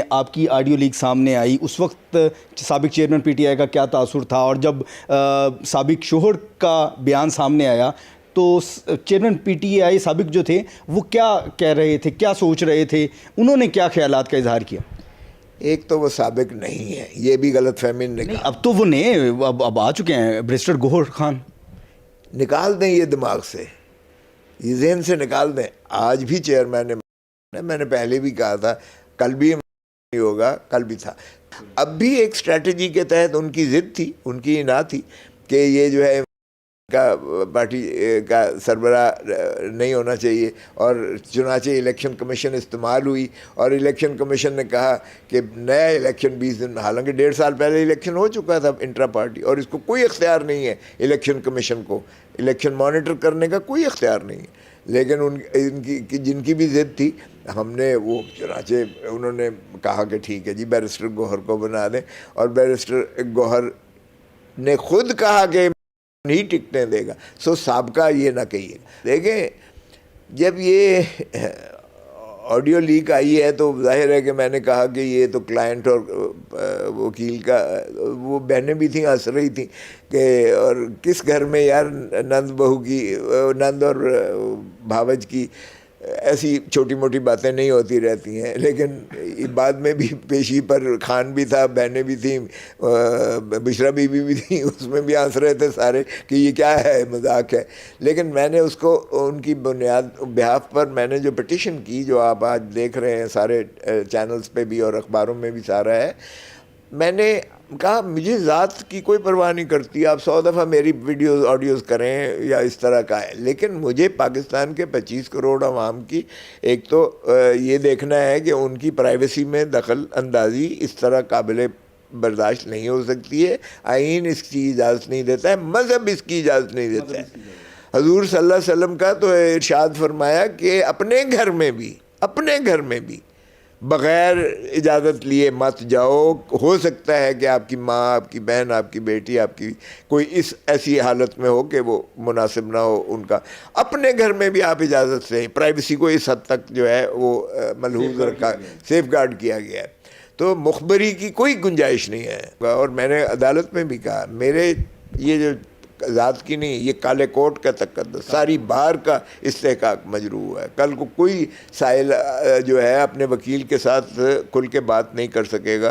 آپ کی audio leak سامنے آئی اس وقت سابق چیئرمین پی ٹی آئی کا کیا تاثر تھا، اور جب سابق شوہر کا بیان سامنے آیا تو چیئرمین پی ٹی آئی سابق جو تھے وہ کیا کہہ رہے تھے، کیا سوچ رہے تھے، انہوں نے کیا خیالات کا اظہار کیا؟ ایک تو وہ سابق نہیں ہے، یہ بھی غلط فہمی نہیں، اب تو وہ نئے اب آ چکے ہیں، بیرسٹر گوہر خان۔ نکال دیں یہ دماغ سے، یہ ذہن سے نکال دیں۔ آج بھی چیئرمین ہے، میں نے پہلے بھی کہا تھا، کل بھی نہیں ہوگا، کل بھی تھا۔ اب بھی ایک اسٹریٹجی کے تحت ان کی ضد تھی، ان کی انا تھی کہ یہ جو ہے کا پارٹی کا سربراہ نہیں ہونا چاہیے، اور چنانچہ الیکشن کمیشن استعمال ہوئی، اور الیکشن کمیشن نے کہا کہ نیا الیکشن 20 دن، حالانکہ 1.5 سال پہلے الیکشن ہو چکا تھا انٹرا پارٹی، اور اس کو کوئی اختیار نہیں ہے الیکشن کمیشن کو الیکشن مانیٹر کرنے کا، کوئی اختیار نہیں ہے۔ لیکن ان کی جن کی بھی ضد تھی، ہم نے وہ چنانچہ انہوں نے کہا کہ ٹھیک ہے جی بیرسٹر گوہر کو بنا دیں، اور بیرسٹر گوہر نے خود کہا کہ نہیں ٹکنے دے گا۔ سو سابقہ یہ نہ کہیے۔ دیکھیں، جب یہ آڈیو لیک آئی ہے تو ظاہر ہے کہ میں نے کہا کہ یہ تو کلائنٹ اور وکیل کا، وہ بہنیں بھی تھیں، ہنس رہی تھیں کہ اور کس گھر میں یار نند بہو کی، نند اور بھاوج کی ایسی چھوٹی موٹی باتیں نہیں ہوتی رہتی ہیں۔ لیکن بعد میں بھی پیشی پر خان بھی تھا، بہنیں بھی تھیں، بشرا بی بی بھی تھیں، اس میں بھی ہنس رہے تھے سارے کہ یہ کیا ہے، مذاق ہے۔ لیکن میں نے اس کو ان کی بنیاد بہاف پر میں نے جو پٹیشن کی، جو آپ آج دیکھ رہے ہیں سارے چینلز پہ بھی اور اخباروں میں بھی سارا ہے، میں نے کہا مجھے ذات کی کوئی پرواہ نہیں کرتی، آپ 100 دفعہ میری ویڈیوز آڈیوز کریں یا اس طرح کا ہے، لیکن مجھے پاکستان کے 25 کروڑ عوام کی ایک تو یہ دیکھنا ہے کہ ان کی پرائیویسی میں دخل اندازی اس طرح قابل برداشت نہیں ہو سکتی ہے۔ آئین اس کی اجازت نہیں دیتا ہے، مذہب اس کی اجازت نہیں دیتا ہے۔ حضور صلی اللہ علیہ وسلم کا تو ارشاد فرمایا کہ اپنے گھر میں بھی بغیر اجازت لیے مت جاؤ، ہو سکتا ہے کہ آپ کی ماں، آپ کی بہن، آپ کی بیٹی، آپ کی کوئی اس ایسی حالت میں ہو کہ وہ مناسب نہ ہو ان کا۔ اپنے گھر میں بھی آپ اجازت سے، پرائیویسی کو اس حد تک جو ہے وہ ملحوظ رکھا، سیف گارڈ کیا گیا ہے، تو مخبری کی کوئی گنجائش نہیں ہے۔ اور میں نے عدالت میں بھی کہا، میرے یہ جو ذات کی نہیں، یہ کالے کوٹ کا تقدس، ساری بار کا استحقاق مجروح ہے۔ کل کو کوئی سائل جو ہے اپنے وکیل کے ساتھ کھل کے بات نہیں کر سکے گا